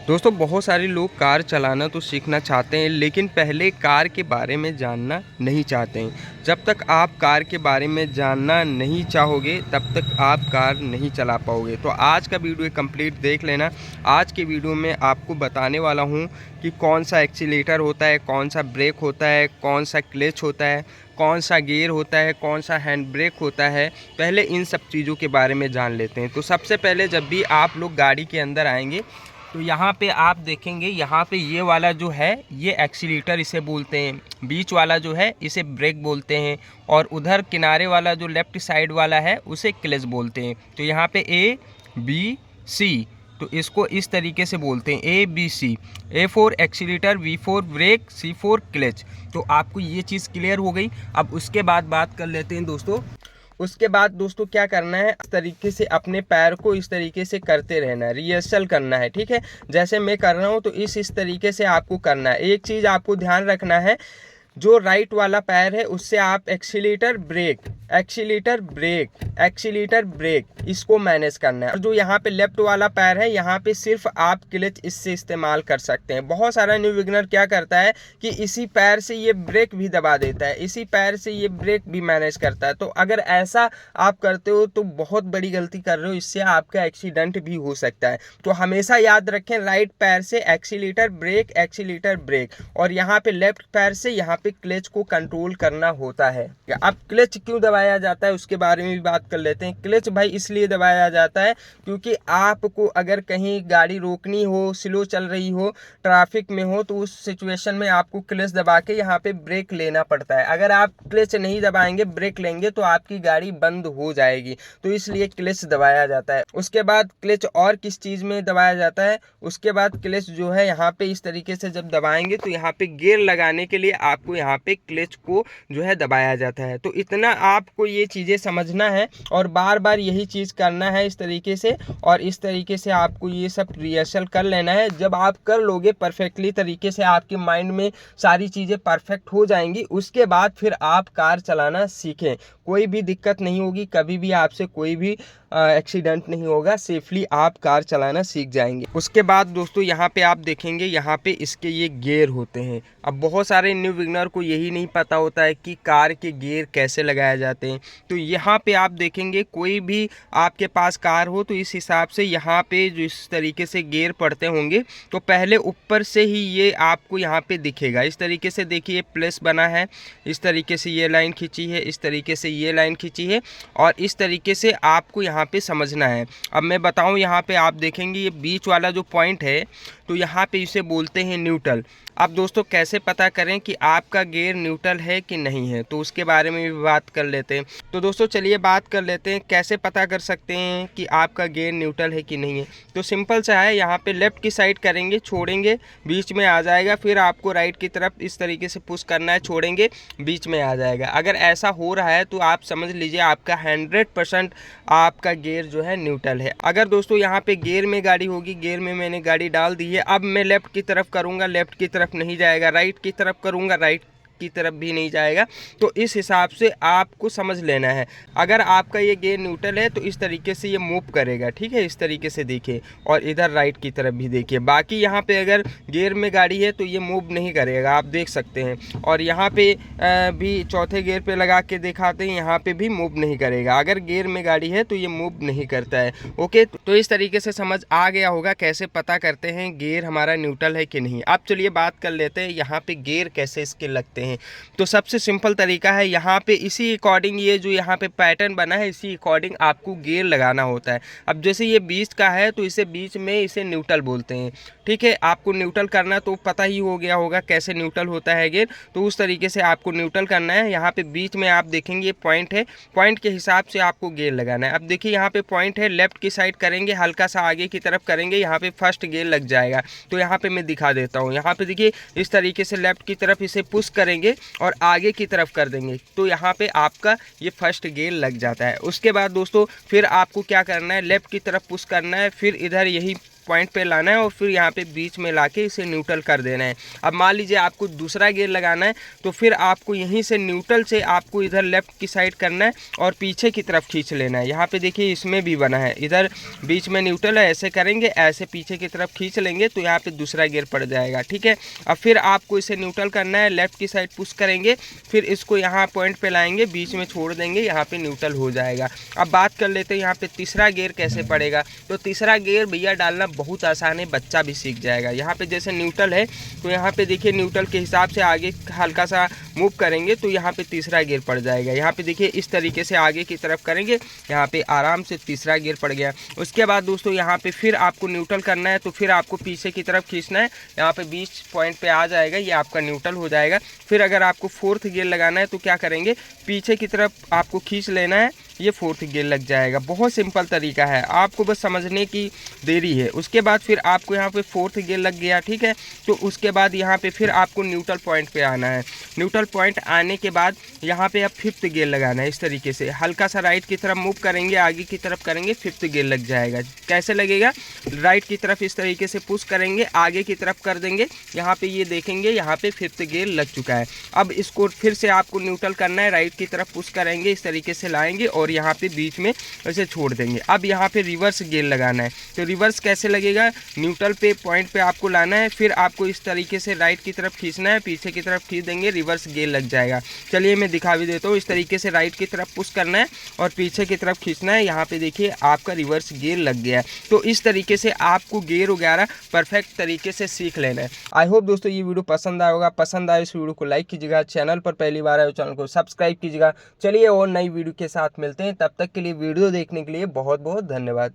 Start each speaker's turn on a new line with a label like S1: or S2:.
S1: दोस्तों बहुत सारे लोग कार चलाना तो सीखना चाहते हैं, लेकिन पहले कार के बारे में जानना नहीं चाहते हैं। जब तक आप कार के बारे में जानना नहीं चाहोगे तब तक आप कार नहीं चला पाओगे। तो आज का वीडियो कंप्लीट देख लेना। आज के वीडियो में आपको बताने वाला हूं कि कौन सा एक्सीलेटर होता है, कौन सा ब्रेक होता है, कौन सा क्लच होता है, कौन सा गियर होता है, कौन सा हैंड ब्रेक होता है। पहले इन सब चीज़ों के बारे में जान लेते हैं। तो सबसे पहले जब भी आप लोग गाड़ी के अंदर आएंगे तो यहाँ पे आप देखेंगे, यहाँ पे ये वाला जो है ये एक्सीलेटर इसे बोलते हैं, बीच वाला जो है इसे ब्रेक बोलते हैं, और उधर किनारे वाला जो लेफ़्ट साइड वाला है उसे क्लच बोलते हैं। तो यहाँ पे ए बी सी, तो इसको इस तरीके से बोलते हैं A B C. A for accelerator, B for brake, C for clutch. तो आपको ये चीज़ क्लियर हो गई। अब उसके बाद बात कर लेते हैं दोस्तों। उसके बाद दोस्तों क्या करना है, इस तरीके से अपने पैर को इस तरीके से करते रहना है, रिहर्सल करना है। ठीक है, जैसे मैं कर रहा हूँ तो इस तरीके से आपको करना है। एक चीज़ आपको ध्यान रखना है, जो राइट वाला पैर है उससे आप accelerator brake, accelerator brake, accelerator brake, इसको मैनेज करना है। और जो यहाँ पे लेफ्ट वाला पैर है यहाँ पे सिर्फ आप क्लच इससे इस्तेमाल कर सकते हैं। बहुत सारा न्यू बिगनर क्या करता है कि इसी पैर से ये ब्रेक भी दबा देता है, इसी पैर से ये ब्रेक भी मैनेज करता है। तो अगर ऐसा आप करते हो तो बहुत बड़ी गलती कर रहे हो, इससे आपका एक्सीडेंट भी हो सकता है। तो हमेशा याद रखें, राइट पैर से एक्सीलेटर ब्रेक, एक्सीलेटर ब्रेक, और यहाँ पे लेफ्ट पैर से यहाँ पे क्लच को कंट्रोल करना होता है। अब क्लच क्यों दबाया जाता है उसके बारे में भी बात कर लेते हैं। क्लच भाई इसलिए दबाया जाता है क्योंकि आपको अगर कहीं गाड़ी रोकनी हो, स्लो चल रही हो, ट्रैफिक में हो, तो उस सिचुएशन में आपको क्लच दबा के यहाँ पे ब्रेक लेना पड़ता है। अगर आप क्लच नहीं दबाएंगे, ब्रेक लेंगे, तो आपकी गाड़ी बंद हो जाएगी। तो इसलिए क्लच दबाया जाता है। उसके बाद क्लच और किस चीज़ में दबाया जाता है, उसके बाद क्लच जो है यहाँ पे इस तरीके से जब दबाएंगे तो यहाँ पे गियर लगाने के लिए आपको यहाँ पे क्लच को जो है दबाया जाता है। तो इतना आपको ये चीज़ें समझना है और बार बार यही चीज़ करना है इस तरीके से, और इस तरीके से आपको ये सब रिहर्सल कर लेना है। जब आप कर लोगे परफेक्टली तरीके से, आपके माइंड में सारी चीज़ें परफेक्ट हो जाएंगी, उसके बाद फिर आप कार चलाना सीखें। कोई भी दिक्कत नहीं होगी, कभी भी आपसे कोई भी एक्सीडेंट नहीं होगा, सेफली आप कार चलाना सीख जाएंगे। उसके बाद दोस्तों यहाँ पे आप देखेंगे, यहाँ पे इसके ये गियर होते हैं। अब बहुत सारे न्यू बिगनर को यही नहीं पता होता है कि कार के गियर कैसे लगाए जाते हैं। तो यहाँ पे आप देखेंगे, कोई भी आपके पास कार हो तो इस हिसाब से यहाँ पे जो इस तरीके से गियर पड़ते होंगे, तो पहले ऊपर से ही ये आपको यहाँ पे दिखेगा। इस तरीके से देखिए प्लस बना है, इस तरीके से ये लाइन खींची है, इस तरीके से ये लाइन खींची है, और इस तरीके से आपको यहाँ पे समझना है। अब मैं बताऊँ, यहाँ पे आप देखेंगे ये बीच वाला जो पॉइंट है, तो यहाँ पे इसे बोलते हैं न्यूट्रल। अब दोस्तों कैसे पता करें कि आपका गियर न्यूट्रल है कि नहीं है, तो उसके बारे में भी बात कर लेते हैं। तो दोस्तों चलिए बात कर लेते हैं कैसे पता कर सकते हैं कि आपका गियर न्यूट्रल है कि नहीं है। तो सिंपल सा है, यहाँ पे लेफ्ट की साइड करेंगे, छोड़ेंगे, बीच में आ जाएगा, फिर आपको राइट की तरफ इस तरीके से पुश करना है, छोड़ेंगे, बीच में आ जाएगा। अगर ऐसा हो रहा है तो आप समझ लीजिए आपका 100% आपका गियर जो है न्यूट्रल है। अगर दोस्तों यहाँ पे गियर में गाड़ी होगी, गियर में मैंने गाड़ी डाल दी है, अब मैं लेफ्ट की तरफ करूँगा, लेफ्ट की तरफ नहीं जाएगा, राइट की तरफ करूँगा, राइट की तरफ भी नहीं जाएगा। तो इस हिसाब से आपको समझ लेना है। अगर आपका ये गियर न्यूट्रल है तो इस तरीके से ये मूव करेगा। ठीक है, इस तरीके से देखिए, और इधर राइट की तरफ भी देखिए। बाकी यहाँ पे अगर गियर में गाड़ी है तो ये मूव नहीं करेगा, आप देख सकते हैं। और यहाँ पे भी चौथे गियर पे लगा के दिखाते हैं, यहाँ पे भी मूव नहीं करेगा। अगर गियर में गाड़ी है तो ये मूव नहीं करता है। ओके, तो इस तरीके से समझ आ गया होगा कैसे पता करते हैं गियर हमारा न्यूट्रल है कि नहीं। अब चलिए बात कर लेते हैं यहाँ पे गियर कैसे इसके लगते हैं। तो सबसे सिंपल तरीका है, यहाँ पे इसी अकॉर्डिंग ये जो यहाँ पे पैटर्न बना है, इसी अकॉर्डिंग आपको गियर लगाना होता है। अब जैसे ये बीच का है तो इसे बीच में इसे न्यूट्रल बोलते हैं। ठीक है, आपको न्यूट्रल करना तो पता ही हो गया होगा कैसे न्यूट्रल होता है गियर, तो उस तरीके से आपको न्यूट्रल करना है। यहाँ पे बीच में आप देखेंगे पॉइंट है, पॉइंट के हिसाब से आपको गियर लगाना है। अब देखिए यहाँ पे पॉइंट है, लेफ्ट की साइड करेंगे, हल्का सा आगे की तरफ करेंगे, यहाँ पे फर्स्ट गियर लग जाएगा। तो यहाँ पे मैं दिखा देता हूँ, यहाँ पे देखिए इस तरीके से लेफ्ट की तरफ इसे पुश करेंगे और आगे की तरफ कर देंगे, तो यहाँ पे आपका ये फर्स्ट गियर लग जाता है। उसके बाद दोस्तों फिर आपको क्या करना है, लेफ्ट की तरफ पुश करना है, फिर इधर यही पॉइंट पे लाना है और फिर यहाँ पे बीच में लाके इसे न्यूट्रल कर देना है। अब मान लीजिए आपको दूसरा गियर लगाना है तो फिर आपको यहीं से न्यूट्रल से आपको इधर लेफ्ट की साइड करना है और पीछे की तरफ खींच लेना है। यहाँ पे देखिए इसमें भी बना है, इधर बीच में न्यूट्रल है, ऐसे करेंगे, ऐसे पीछे की तरफ खींच लेंगे तो यहाँ पे दूसरा गियर पड़ जाएगा। ठीक है, अब फिर आपको इसे न्यूट्रल करना है, लेफ्ट की साइड पुश करेंगे, फिर इसको यहाँ पॉइंट पे लाएंगे, बीच में छोड़ देंगे, यहाँ पे न्यूट्रल हो जाएगा। अब बात कर लेते हैं यहाँ पे तीसरा गियर कैसे पड़ेगा। तो तीसरा गियर भैया डालना बहुत आसान है, बच्चा भी सीख जाएगा। यहाँ पे जैसे न्यूट्रल है तो यहाँ पे देखिए न्यूट्रल के हिसाब से आगे हल्का सा मूव करेंगे तो यहाँ पे तीसरा गियर पड़ जाएगा। यहाँ पे देखिए इस तरीके से आगे की तरफ करेंगे, यहाँ पे आराम से तीसरा गियर पड़ गया। उसके बाद दोस्तों यहाँ पे फिर आपको न्यूट्रल करना है तो फिर आपको पीछे की तरफ खींचना है, यहाँ पे बीच पॉइंट पे आ जाएगा, ये आपका न्यूट्रल हो जाएगा। फिर अगर आपको फोर्थ गियर लगाना है तो क्या करेंगे, पीछे की तरफ आपको खींच लेना है, ये फोर्थ गियर लग जाएगा। बहुत सिंपल तरीका है, आपको बस समझने की देरी है। उसके बाद फिर आपको यहाँ पे फोर्थ गियर लग गया। ठीक है, तो उसके बाद यहाँ पे फिर आपको न्यूट्रल पॉइंट पे आना है। न्यूट्रल पॉइंट आने के बाद यहाँ पे अब फिफ्थ गियर लगाना है। इस तरीके से हल्का सा राइट की तरफ मूव करेंगे, आगे की तरफ करेंगे, फिफ्थ गियर लग जाएगा। कैसे लगेगा, राइट की तरफ इस तरीके से पुश करेंगे, आगे की तरफ कर देंगे, यहाँ पे ये देखेंगे यहाँ पे फिफ्थ गियर लग चुका है। अब इसको फिर से आपको न्यूट्रल करना है, राइट की तरफ पुश करेंगे, इस तरीके से लाएंगे और यहाँ पे बीच में ऐसे छोड़ देंगे। अब यहाँ पे रिवर्स गियर लगाना है। तो रिवर्स कैसे लगेगा, न्यूट्रल पे पॉइंट पे आपको लाना है, फिर आपको इस तरीके से राइट की तरफ खींचना है, पीछे की तरफ खींच देंगे, रिवर्स गियर लग जाएगा। चलिए मैं दिखा भी देता हूँ। इस तरीके से राइट की तरफ पुश करना है और पीछे की तरफ खींचना है, यहाँ पे देखिए आपका रिवर्स गियर लग गया है। तो इस तरीके से आपको गियर वगैरह परफेक्ट तरीके से सीख लेना है। आई होप दोस्तों ये वीडियो पसंद आया होगा। पसंद आए इस वीडियो को लाइक कीजिएगा, चैनल पर पहली बार आए चैनल को सब्सक्राइब कीजिएगा। चलिए और नई वीडियो के साथ मिलते हैं, तब तक के लिए वीडियो देखने के लिए बहुत बहुत धन्यवाद।